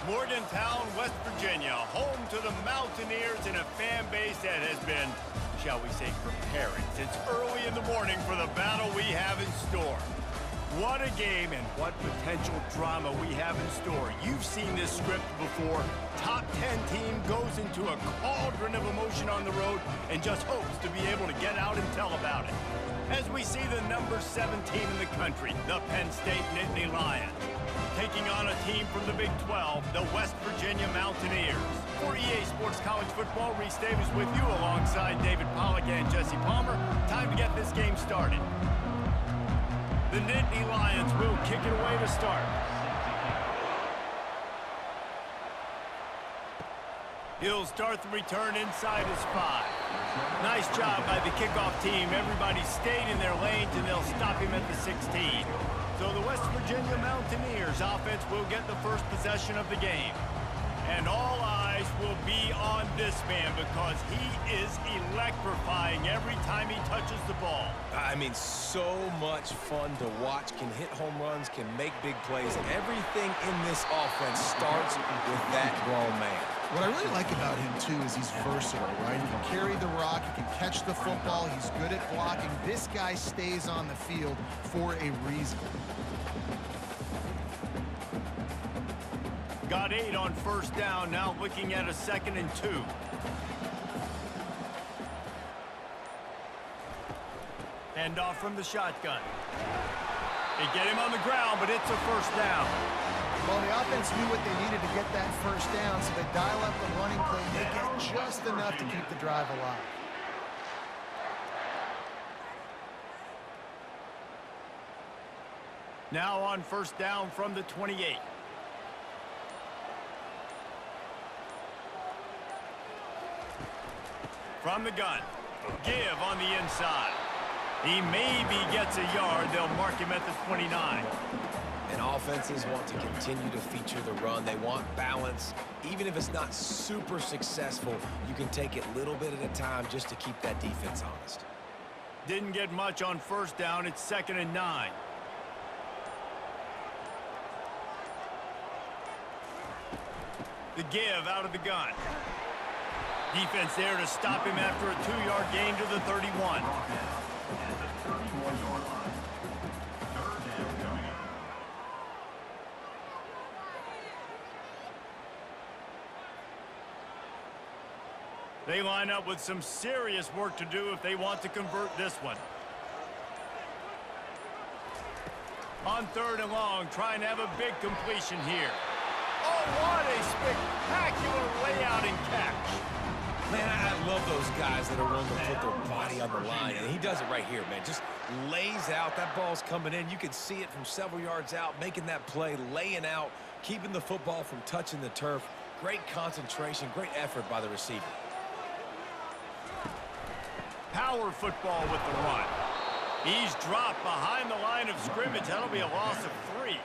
Morgantown, West Virginia, home to the Mountaineers and a fan base that has been, shall we say, preparing since early in the morning for the battle we have in store. What a game and what potential drama we have in store. You've seen this script before. Top 10 team goes into a cauldron of emotion on the road and just hopes to be able to get out and tell about it. As we see the number 7 team in the country, the Penn State Nittany Lions, taking on a team from the Big 12, the West Virginia Mountaineers. For EA Sports College Football, Reese Davis with you alongside David Pollack and Jesse Palmer. Time to get this game started. The Nittany Lions will kick it away to start. He'll start the return inside his 5. Nice job by the kickoff team. Everybody stayed in their lanes, and they'll stop him at the 16. So the West Virginia Mountaineers offense will get the first possession of the game. And all eyes will be on this man because he is electrifying every time he touches the ball. I mean, so much fun to watch. Can hit home runs, can make big plays. Everything in this offense starts with that grown man. What I really like about him, too, is he's versatile, right? He can carry the rock, he can catch the football, he's good at blocking. This guy stays on the field for a reason. Got 8 on first down, now looking at a 2nd and 2. Hand off from the shotgun. They get him on the ground, but it's a first down. Well, the offense knew what they needed to get that first down, so they dial up the running play and they get just enough to keep the drive alive. Now on first down from the 28. From the gun. Give on the inside. He maybe gets a yard. They'll mark him at the 29. And offenses want to continue to feature the run. They want balance. Even if it's not super successful, you can take it little bit at a time just to keep that defense honest. Didn't get much on first down. It's 2nd and 9. The give out of the gun. Defense there to stop him after a 2-yard gain to the 31. They line up with some serious work to do if they want to convert this one. On 3rd and long, trying to have a big completion here. Oh, what a spectacular layout and catch. Man, I love those guys that are willing to put their body on the line, and he does it right here, man. Just lays out. That ball's coming in. You can see it from several yards out, making that play, laying out, keeping the football from touching the turf. Great concentration, great effort by the receiver. Power football with the run. He's dropped behind the line of scrimmage. That'll be a loss of 3.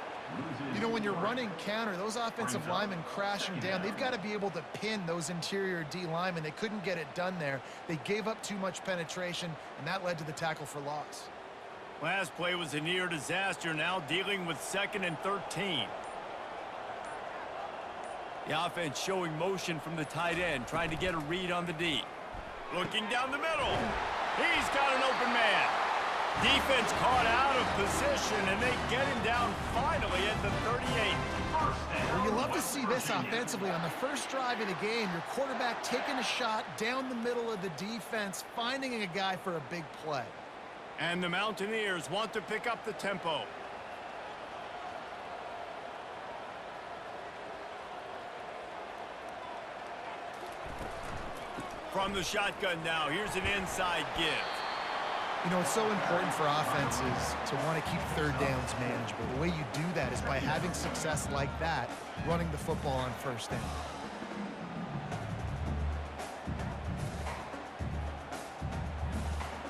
You know, when you're running counter, those offensive linemen crashing down, they've got to be able to pin those interior D linemen. They couldn't get it done there. They gave up too much penetration, and that led to the tackle for loss. Last play was a near disaster, now dealing with 2nd and 13. The offense showing motion from the tight end, trying to get a read on the D. Looking down the middle. He's got an open man. Defense caught out of position, and they get him down finally at the 38. Well, you love to see this offensively. On the first drive of the game, your quarterback taking a shot down the middle of the defense, finding a guy for a big play. And the Mountaineers want to pick up the tempo. From the shotgun now, here's an inside give. You know, it's so important for offenses to want to keep 3rd downs manageable. The way you do that is by having success like that, running the football on 1st down.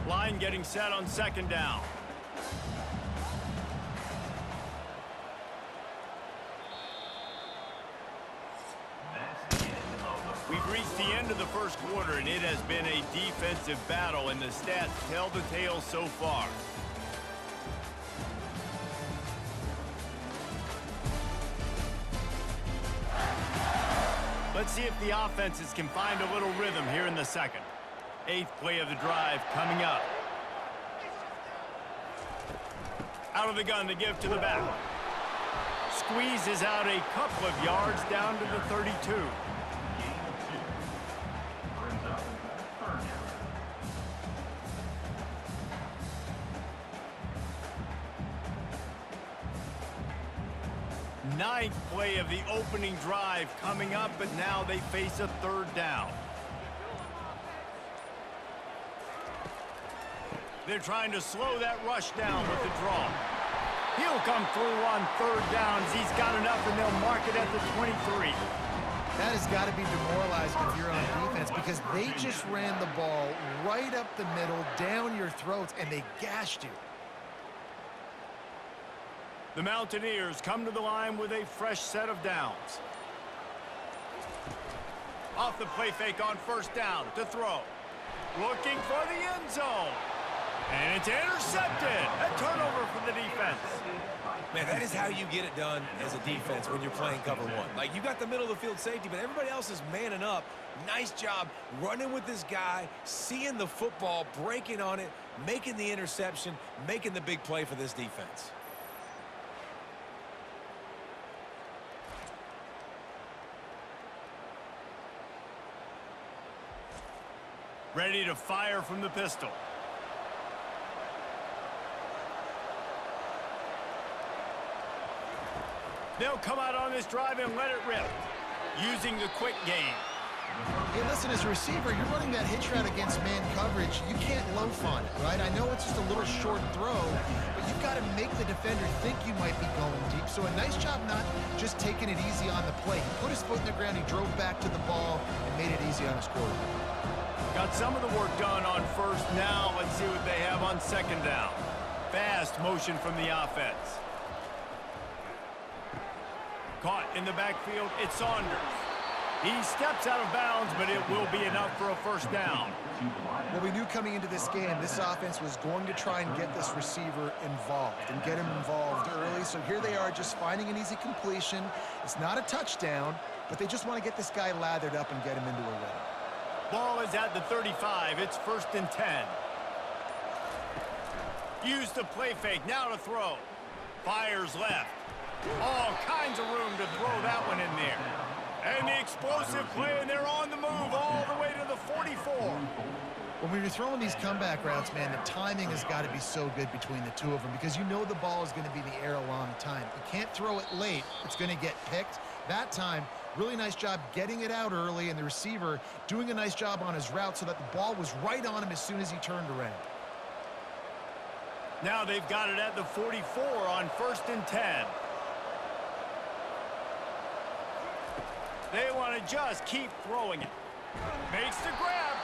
Line getting set on 2nd down. We've reached the end of the first quarter, and it has been a defensive battle, and the stats tell the tale so far. Let's see if the offenses can find a little rhythm here in the second. 8th play of the drive coming up. Out of the gun to give to the back. Squeezes out a couple of yards down to the 32. Ninth play of the opening drive coming up, but now they face a 3rd down. They're trying to slow that rush down with the draw. He'll come through on 3rd downs. He's got enough, and they'll mark it at the 23. That has got to be demoralizing if you're on defense because they just ran the ball right up the middle, down your throats, and they gashed you. The Mountaineers come to the line with a fresh set of downs. Off the play fake on 1st down to throw. Looking for the end zone. And it's intercepted. A turnover for the defense. Man, that is how you get it done as a defense when you're playing cover 1. Like, you got the middle of the field safety, but everybody else is manning up. Nice job running with this guy, seeing the football, breaking on it, making the interception, making the big play for this defense. Ready to fire from the pistol. They'll come out on this drive and let it rip, using the quick game. Hey, listen, as a receiver, you're running that hitch route against man coverage. You can't loaf on it, right? I know it's just a little short throw, but you've got to make the defender think you might be going deep. So a nice job not just taking it easy on the play. He put his foot in the ground, he drove back to the ball, and made it easy on his quarterback. Got some of the work done on 1st. Now let's see what they have on 2nd down. Fast motion from the offense. Caught in the backfield, it's Saunders. He steps out of bounds, but it will be enough for a 1st down. Well, we knew coming into this game, this offense was going to try and get this receiver involved and get him involved early. So here they are just finding an easy completion. It's not a touchdown, but they just want to get this guy lathered up and get him into a rhythm. Ball is at the 35. It's 1st and 10. Use the play fake. Now to throw. Fires left. All kinds of room to throw that one in there. And the explosive play, and they're on the move all the way to the 44. When you're throwing these comeback routes, man, the timing has got to be so good between the two of them because you know the ball is going to be in the air a long time. You can't throw it late. It's going to get picked. That time, really nice job getting it out early, and the receiver doing a nice job on his route so that the ball was right on him as soon as he turned around. Now they've got it at the 44 on 1st and 10. They want to just keep throwing it. Makes the grab.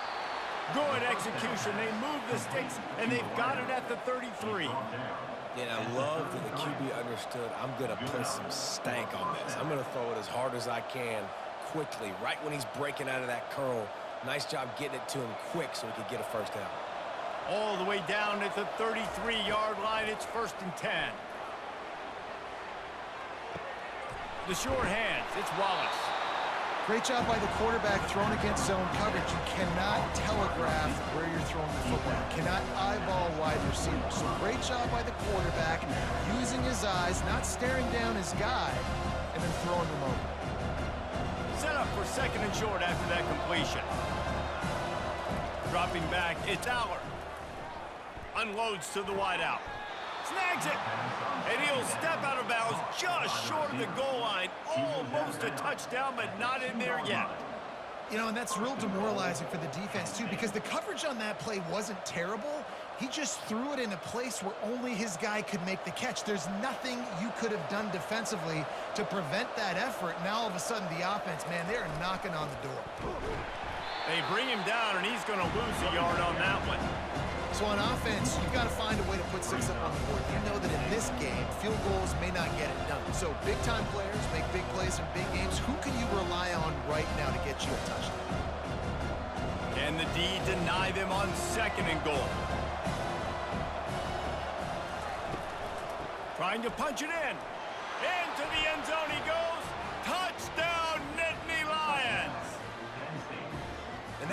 Good execution. They move the sticks, and they've got it at the 33. And I love that the QB understood, I'm going to put some stank on this. I'm going to throw it as hard as I can quickly, right when he's breaking out of that curl. Nice job getting it to him quick so he could get a 1st down. All the way down at the 33-yard line. It's 1st and 10. The short hands. It's Wallace. Great job by the quarterback throwing against zone coverage. You cannot telegraph where you're throwing the football. You cannot eyeball wide receivers. So great job by the quarterback using his eyes, not staring down his guy, and then throwing them over. Set up for 2nd and short after that completion. Dropping back, it's Aller. Unloads to the wideout. Snags it. And he'll step out of bounds just short of the goal line. Almost a touchdown, but not in there yet. You know, and that's real demoralizing for the defense, too, because the coverage on that play wasn't terrible. He just threw it in a place where only his guy could make the catch. There's nothing you could have done defensively to prevent that effort. Now, all of a sudden, the offense, man, they're knocking on the door. They bring him down, and he's going to lose a yard on that one. So on offense, you've got to find a way to put 6 up on the board. You know that in this game, field goals may not get it done. So big-time players make big plays in big games. Who can you rely on right now to get you a touchdown? Can the D deny them on 2nd and goal? Trying to punch it in. Into the end zone he goes. Touchdown, Nittany Lions.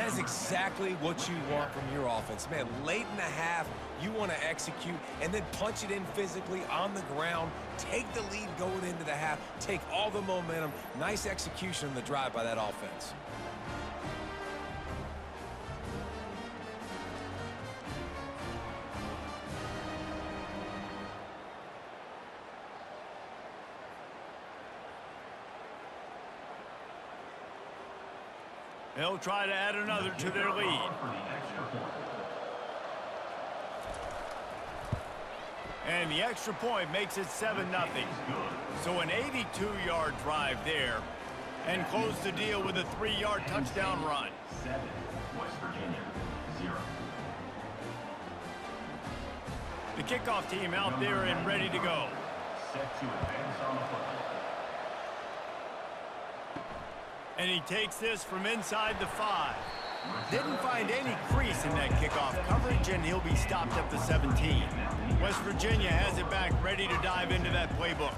that is exactly what you want from your offense. Man, late in the half, you want to execute and then punch it in physically on the ground, take the lead going into the half, take all the momentum. Nice execution on the drive by that offense. They'll try to add another to their lead. And the extra point makes it 7-0. So an 82-yard drive there. And close the deal with a 3-yard touchdown run. 7, West Virginia, 0. The kickoff team out there and ready to go. Set to advance on the football. And he takes this from inside the 5. Didn't find any crease in that kickoff coverage, and he'll be stopped at the 17. West Virginia has it back, ready to dive into that playbook.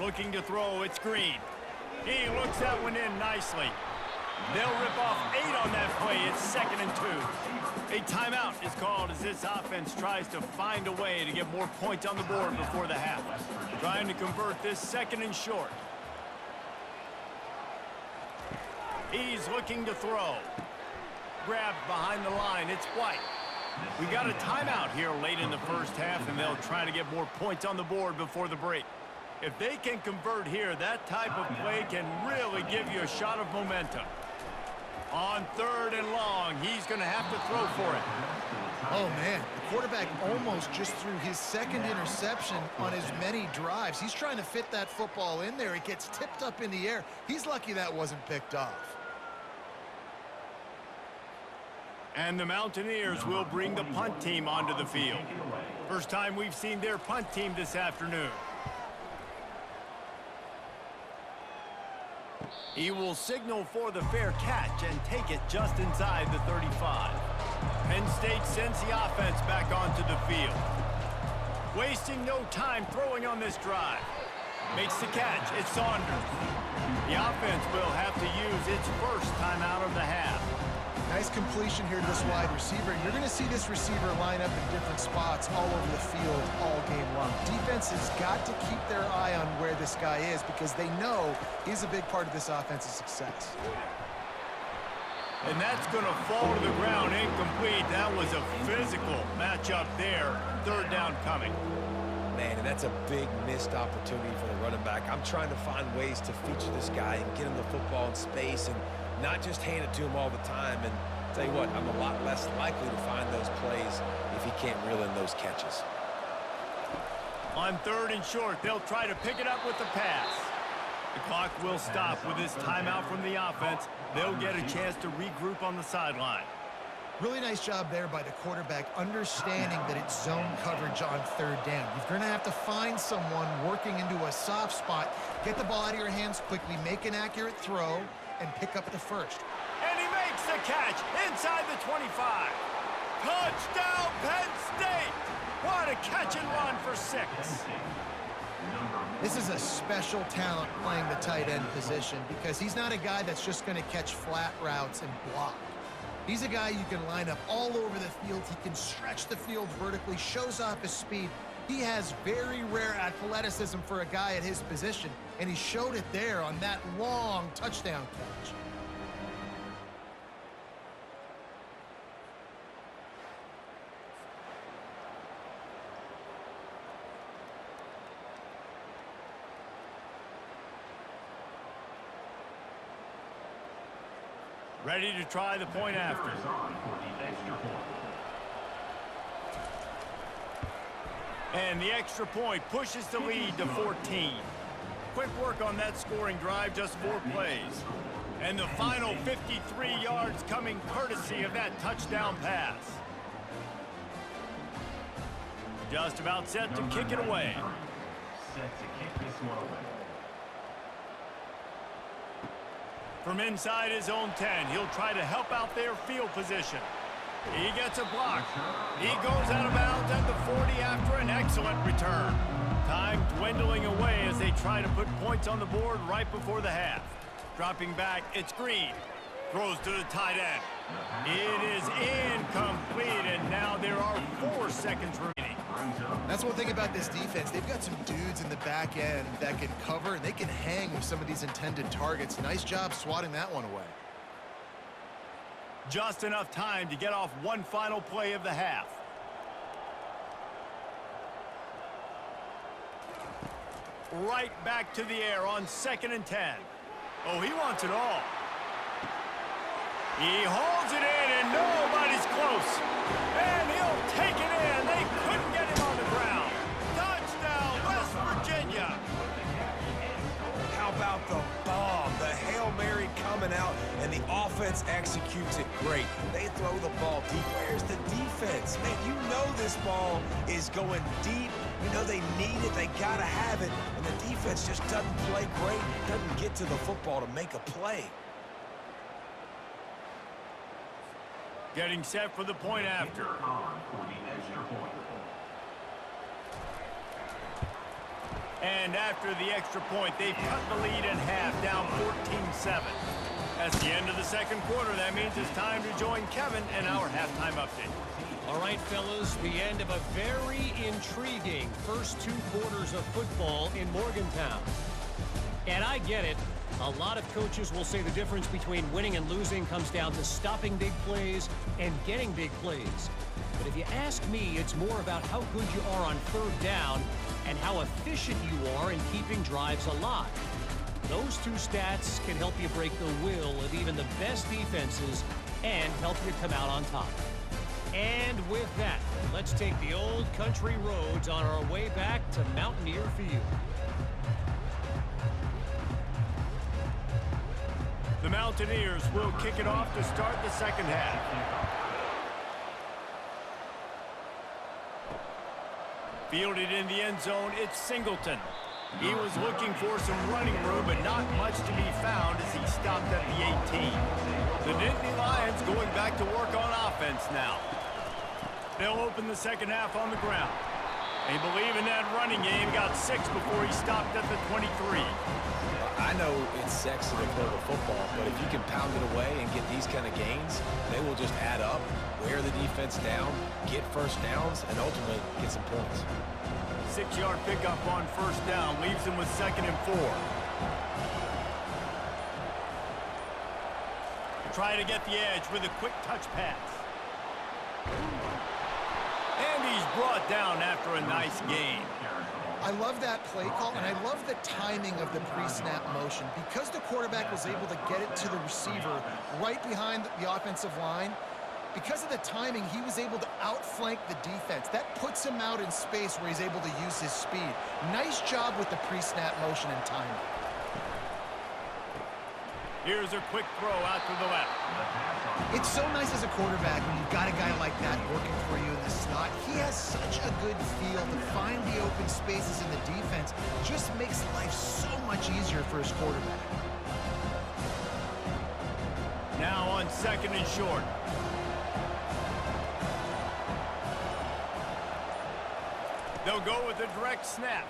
Looking to throw, it's Green. He looks that one in nicely. They'll rip off 8 on that play. It's 2nd and 2. A timeout is called as this offense tries to find a way to get more points on the board before the half. Trying to convert this 2nd and short. He's looking to throw. Grabbed behind the line, it's White. We got a timeout here late in the first half, and they'll try to get more points on the board before the break. If they can convert here, that type of play can really give you a shot of momentum. On 3rd and long, he's going to have to throw for it. Oh, man, the quarterback almost just threw his 2nd interception on as many drives. He's trying to fit that football in there. It gets tipped up in the air. He's lucky that wasn't picked off. And the Mountaineers will bring the punt team onto the field. First time we've seen their punt team this afternoon. He will signal for the fair catch and take it just inside the 35. Penn State sends the offense back onto the field. Wasting no time throwing on this drive. Makes the catch. It's Saunders. The offense will have to use its first timeout of the half. Nice completion here to this wide receiver. You're going to see this receiver line up in different spots all over the field all game long. Defense has got to keep their eye on where this guy is because they know he's a big part of this offense's success. And that's going to fall to the ground incomplete. That was a physical matchup there. 3rd down coming. Man, and that's a big missed opportunity for the running back. I'm trying to find ways to feature this guy and get him the football in space and not just hand it to him all the time. And tell you what, I'm a lot less likely to find those plays if he can't reel in those catches. On 3rd and short, they'll try to pick it up with the pass. The clock will stop with this timeout from the offense. They'll get a chance to regroup on the sideline. Really nice job there by the quarterback, understanding that it's zone coverage on 3rd down. You're going to have to find someone working into a soft spot, get the ball out of your hands quickly, make an accurate throw, and pick up the first. And he makes the catch inside the 25. Touchdown, Penn State! What a catch and run for 6. This is a special talent playing the tight end position because he's not a guy that's just going to catch flat routes and block. He's a guy you can line up all over the field. He can stretch the field vertically, shows off his speed. He has very rare athleticism for a guy at his position, and he showed it there on that long touchdown catch. Ready to try the point after. And the extra point pushes the lead to 14. Quick work on that scoring drive, just 4 plays. And the final 53 yards coming courtesy of that touchdown pass. Just about set to kick it away. Set to kick this one away. From inside his own 10, he'll try to help out their field position. He gets a block. He goes out of bounds at the 40 after an excellent return. Time dwindling away as they try to put points on the board right before the half. Dropping back, it's Green. Throws to the tight end. It is incomplete, and now there are 4 seconds remaining. That's one thing about this defense. They've got some dudes in the back end that can cover, and they can hang with some of these intended targets. Nice job swatting that one away. Just enough time to get off one final play of the half. Right back to the air on 2nd and 10. Oh, he wants it all. He holds it in, and nobody's close. And he'll take it in. They couldn't get him on the ground. Touchdown, West Virginia. How about the bomb? The Hail Mary coming out, and the offense executes it great. They throw the ball deep. Where's the defense? Man, you know this ball is going deep. You know they need it. They got to have it. And the defense just doesn't play great, doesn't get to the football to make a play. Getting set for the point after. And after the extra point, they've cut the lead in half, down 14-7. That's the end of the second quarter. That means it's time to join Kevin in our halftime update. All right, fellas, the end of a very intriguing first 2 quarters of football in Morgantown. And I get it. A lot of coaches will say the difference between winning and losing comes down to stopping big plays and getting big plays. But if you ask me, it's more about how good you are on 3rd down and how efficient you are in keeping drives alive. Those 2 stats can help you break the will of even the best defenses and help you come out on top. And with that, let's take the old country roads on our way back to Mountaineer Field. The Mountaineers will kick it off to start the second half. Fielded in the end zone, it's Singleton. He was looking for some running room, but not much to be found as he stopped at the 18. The Nittany Lions going back to work on offense now. They'll open the second half on the ground. They believe in that running game, got 6 before he stopped at the 23. I know it's sexy to throw the football, but if you can pound it away and get these kind of gains, they will just add up, wear the defense down, get first downs, and ultimately get some points. 6-yard pickup on first down leaves them with 2nd and 4. Try to get the edge with a quick touch pass. And he's brought down after a nice gain. I love that play call, and I love the timing of the pre-snap motion. Because the quarterback was able to get it to the receiver right behind the offensive line, because of the timing, he was able to outflank the defense. That puts him out in space where he's able to use his speed. Nice job with the pre-snap motion and timing. Here's a quick throw out to the left. It's so nice as a quarterback when you've got a guy like that working for you in the slot. He has such a good feel to find the open spaces in the defense. Just makes life so much easier for his quarterback. Now on 2nd and short. They'll go with a direct snap.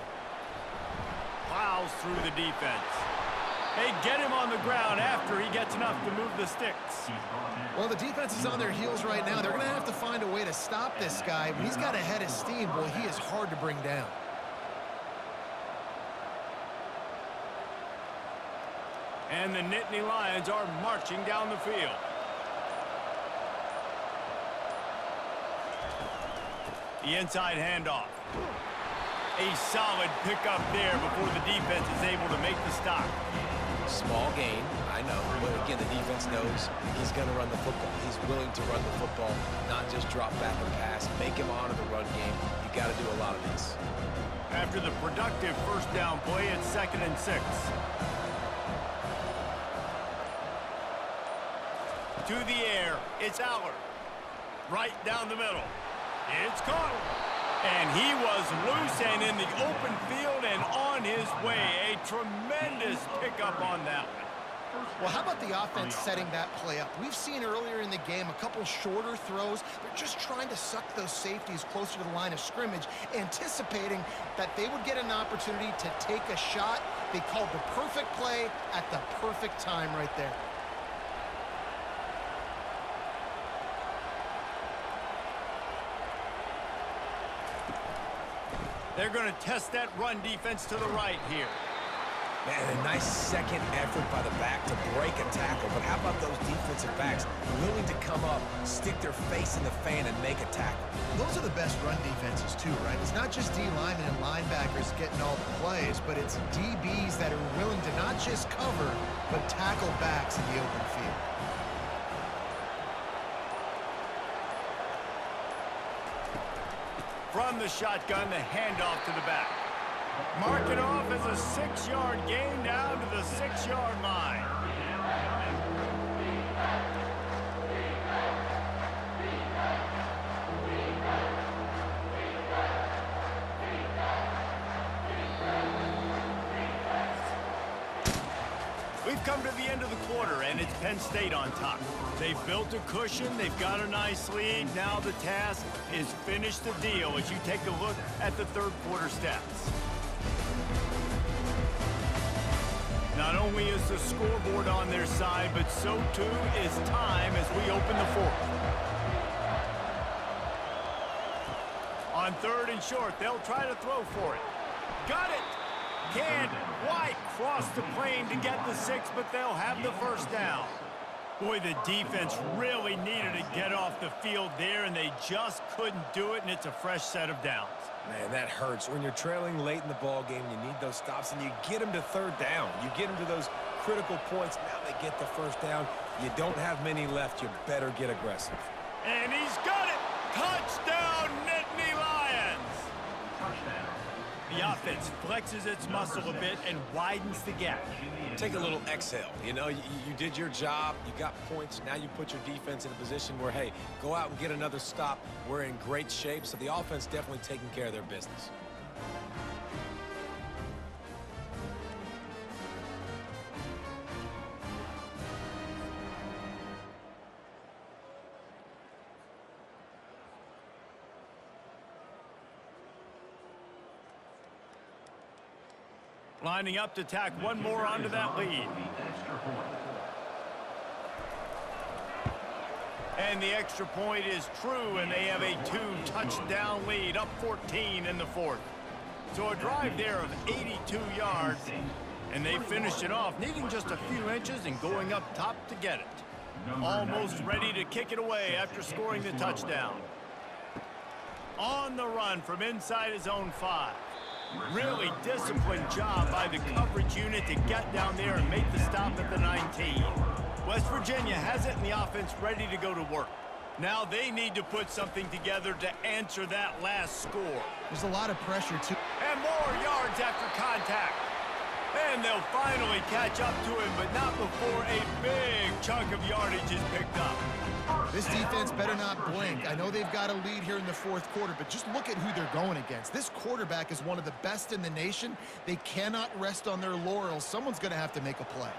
Plows through the defense. They get him on the ground after he gets enough to move the sticks. Well, the defense is on their heels right now. They're going to have to find a way to stop this guy. When he's got a head of steam, boy, he is hard to bring down. And the Nittany Lions are marching down the field. The inside handoff. A solid pickup there before the defense is able to make the stop. Small gain, I know, but again, the defense knows he's going to run the football. He's willing to run the football, not just drop back and pass, make him honor the run game. You got to do a lot of this. After the productive first down play, it's 2nd and 6. To the air, it's Aller. Right down the middle. It's caught. And he was loose and in the open field and on his way. A tremendous pickup on that one. Well, how about the offense setting that play up? We've seen earlier in the game a couple shorter throws. They're just trying to suck those safeties closer to the line of scrimmage, anticipating that they would get an opportunity to take a shot. They called the perfect play at the perfect time right there. They're going to test that run defense to the right here. Man, a nice second effort by the back to break a tackle. But how about those defensive backs willing to come up, stick their face in the fan, and make a tackle? Those are the best run defenses too, right? It's not just D linemen and linebackers getting all the plays, but it's DBs that are willing to not just cover, but tackle backs in the open field. From the shotgun, the handoff to the back. Mark it off as a 6-yard gain down to the 6-yard line. We've come to the end of the quarter, and it's Penn State on top. They've built a cushion. They've got a nice lead. Now the task is finish the deal as you take a look at the third quarter stats. Not only is the scoreboard on their side, but so too is time as we open the fourth. On third and short, they'll try to throw for it. Got it! Can't quite cross the plane to get the 6, but they'll have the first down. Boy, the defense really needed to get off the field there, and they just couldn't do it, and it's a fresh set of downs. Man, that hurts. When you're trailing late in the ball game, you need those stops, and you get them to third down. You get them to those critical points. Now they get the first down. You don't have many left. You better get aggressive. And he's got it! Touchdown, Nittany Lions! Touchdown. The offense flexes its muscle a bit and widens the gap. Take a little exhale. You know, you did your job. You got points. Now you put your defense in a position where, hey, go out and get another stop. We're in great shape, so the offense definitely taking care of their business. Lining up to tack one more onto that lead. And the extra point is true, and they have a 2-touchdown lead, up 14 in the fourth. So a drive there of 82 yards, and they finished it off, needing just a few inches and going up top to get it. Almost ready to kick it away after scoring the touchdown. On the run from inside his own 5. Really disciplined job by the coverage unit to get down there and make the stop at the 19. West Virginia has it, and the offense ready to go to work. Now they need to put something together to answer that last score. There's a lot of pressure, too. And more yards after contact. And they'll finally catch up to him, but not before a big chunk of yardage is picked up. This defense better not blink. I know they've got a lead here in the fourth quarter, but just look at who they're going against. This quarterback is one of the best in the nation. They cannot rest on their laurels. Someone's going to have to make a play.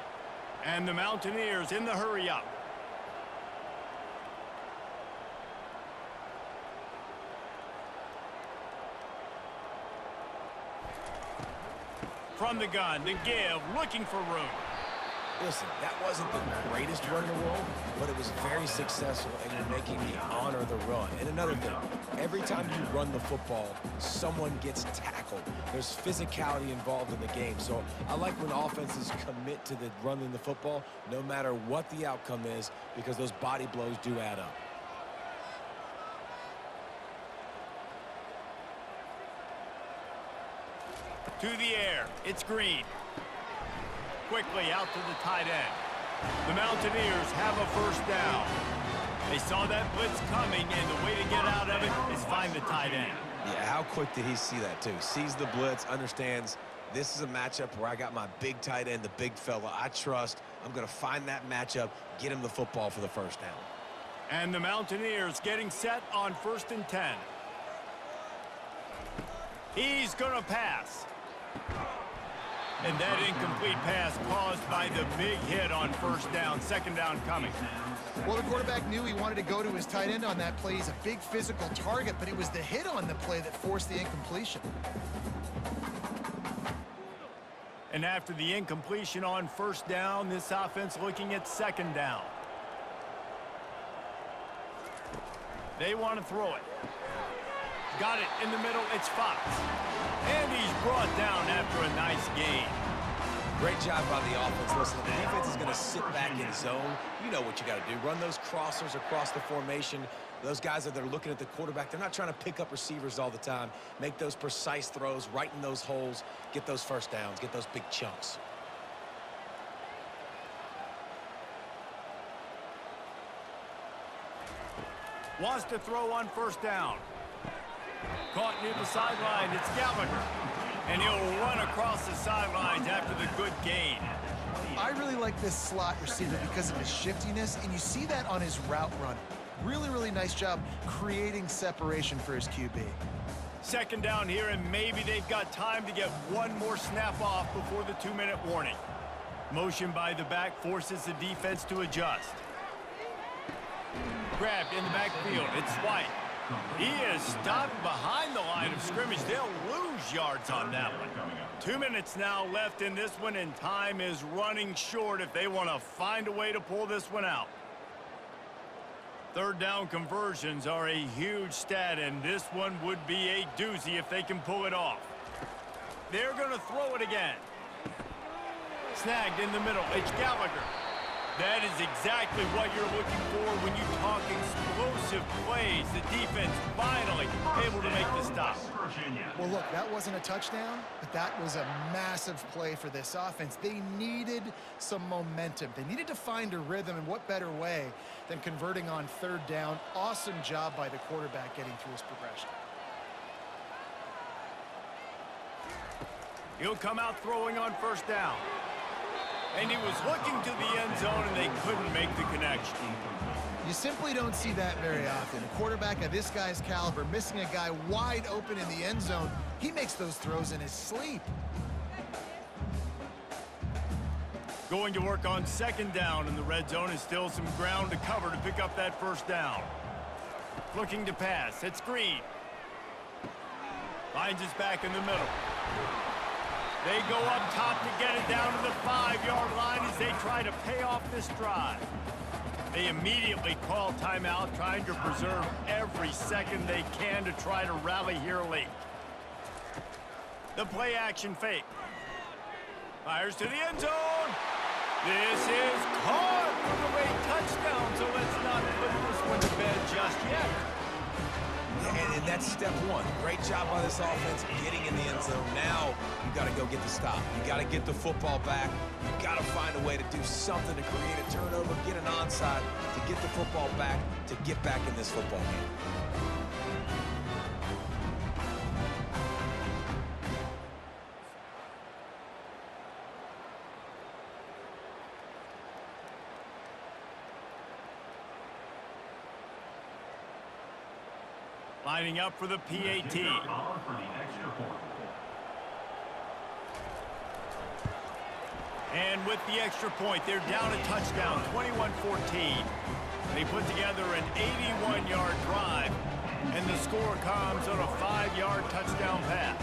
And the Mountaineers in the hurry-up. From the gun, the give, looking for room. Listen, that wasn't the greatest run in the world, but it was very successful, and you're making me honor the run. And another thing, every time you run the football, someone gets tackled. There's physicality involved in the game. So I like when offenses commit to the running the football, no matter what the outcome is, because those body blows do add up. To the air, it's Green. Quickly out to the tight end. The Mountaineers have a first down. They saw that blitz coming, and the way to get out of it is find the tight end. Yeah, how quick did he see that, too? Sees the blitz, understands this is a matchup where I got my big tight end, the big fella I trust. I'm going to find that matchup, get him the football for the first down. And the Mountaineers getting set on 1st and 10. He's going to pass. And that incomplete pass caused by the big hit on first down. Second down coming. Well, the quarterback knew he wanted to go to his tight end on that play. He's a big physical target, but it was the hit on the play that forced the incompletion. And after the incompletion on first down, this offense looking at second down. They want to throw it. Got it in the middle. It's Fox. And he's brought down after a nice gain. Great job by the offense. Listen, the defense is going to sit back in zone. You know what you got to do. Run those crossers across the formation. Those guys that are looking at the quarterback, they're not trying to pick up receivers all the time. Make those precise throws right in those holes. Get those first downs. Get those big chunks. Wants to throw on first down. Caught near the sideline. It's Gallagher. And he'll run across the sidelines after the good gain. I really like this slot receiver because of his shiftiness, and you see that on his route run. Really, really nice job creating separation for his QB. Second down here, and maybe they've got time to get one more snap off before the 2-minute warning. Motion by the back forces the defense to adjust. Grabbed in the backfield. It's White. He is stopped behind the line of scrimmage. They'll lose yards on that one. 2 minutes now left in this one, and time is running short if they want to find a way to pull this one out. Third down conversions are a huge stat, and this one would be a doozy if they can pull it off. They're going to throw it again. Snagged in the middle. It's Gallagher. That is exactly what you're looking for when you talk explosive plays. The defense finally able to make the stop. Well, look, that wasn't a touchdown, but that was a massive play for this offense. They needed some momentum. They needed to find a rhythm, and what better way than converting on third down. Awesome job by the quarterback getting through his progression. He'll come out throwing on first down. And he was looking to the end zone, and they couldn't make the connection. You simply don't see that very often. A quarterback of this guy's caliber missing a guy wide open in the end zone. He makes those throws in his sleep. Going to work on second down, and the red zone is still some ground to cover to pick up that first down. Looking to pass. It's Green. Finds his back in the middle. They go up top to get it down to the 5-yard line as they try to pay off this drive. They immediately call timeout, trying to preserve every second they can to try to rally here late. The play action fake. Fires to the end zone. This is caught for the late touchdown, so let's not put this one to bed just yet. And that's step one. Great job by this offense getting in the end zone. Now you got to go get the stop. You got to get the football back. You got to find a way to do something to create a turnover, get an onside, to get the football back, to get back in this football game. Lining up for the PAT. And with the extra point, they're down a touchdown, 21-14. They put together an 81-yard drive, and the score comes on a 5-yard touchdown pass.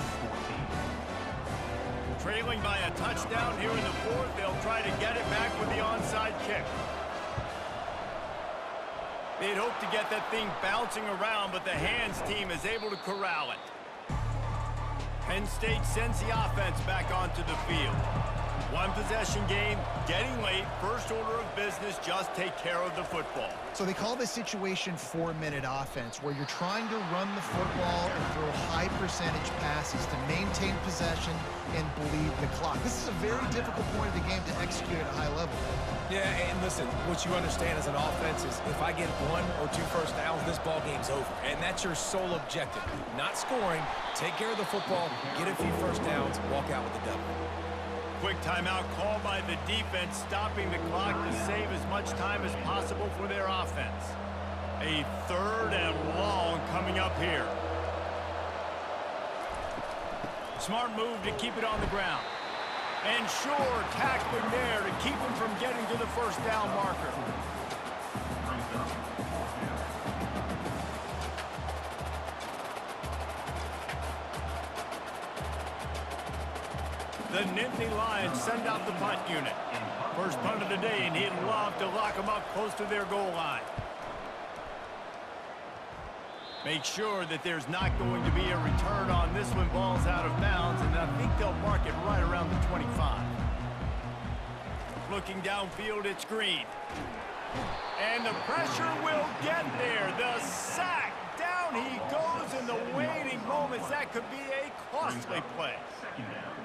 Trailing by a touchdown here in the fourth, they'll try to get it back with the onside kick. They'd hope to get that thing bouncing around, but the hands team is able to corral it. Penn State sends the offense back onto the field. One possession game, getting late, first order of business, just take care of the football. So they call this situation 4-minute offense, where you're trying to run the football and throw high percentage passes to maintain possession and bleed the clock. This is a very difficult point of the game to execute at a high level. Yeah, and listen, what you understand as an offense is if I get 1 or 2 first downs, this ball game's over. And that's your sole objective. Not scoring, take care of the football, get a few first downs, walk out with the W. Quick timeout called by the defense, stopping the clock to save as much time as possible for their offense. A 3rd and long coming up here. Smart move to keep it on the ground. And sure, tackling there to keep him from getting to the first down marker. The Nittany Lions send out the punt unit. First punt of the day, and he'd love to lock them up close to their goal line. Make sure that there's not going to be a return on this when ball's out of bounds, and I think they'll mark it right around the 25. Looking downfield, it's Green. And the pressure will get there. The sack. Down he goes in the waiting moments. That could be a costly play.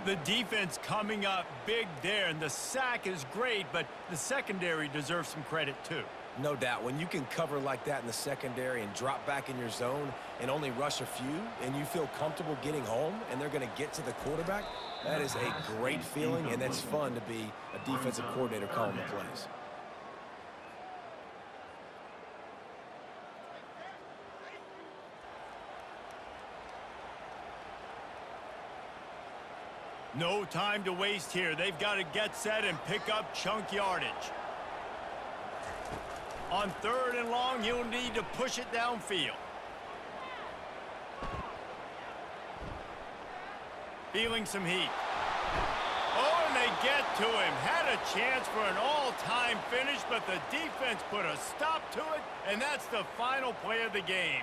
The defense coming up big there, and the sack is great, but the secondary deserves some credit too. No doubt. When you can cover like that in the secondary and drop back in your zone and only rush a few, and you feel comfortable getting home and they're going to get to the quarterback, that is a great feeling, and it's fun to be a defensive coordinator calling the plays. No time to waste here. They've got to get set and pick up chunk yardage. On 3rd and long, he'll need to push it downfield. Feeling some heat. Oh, and they get to him. Had a chance for an all-time finish, but the defense put a stop to it, and that's the final play of the game.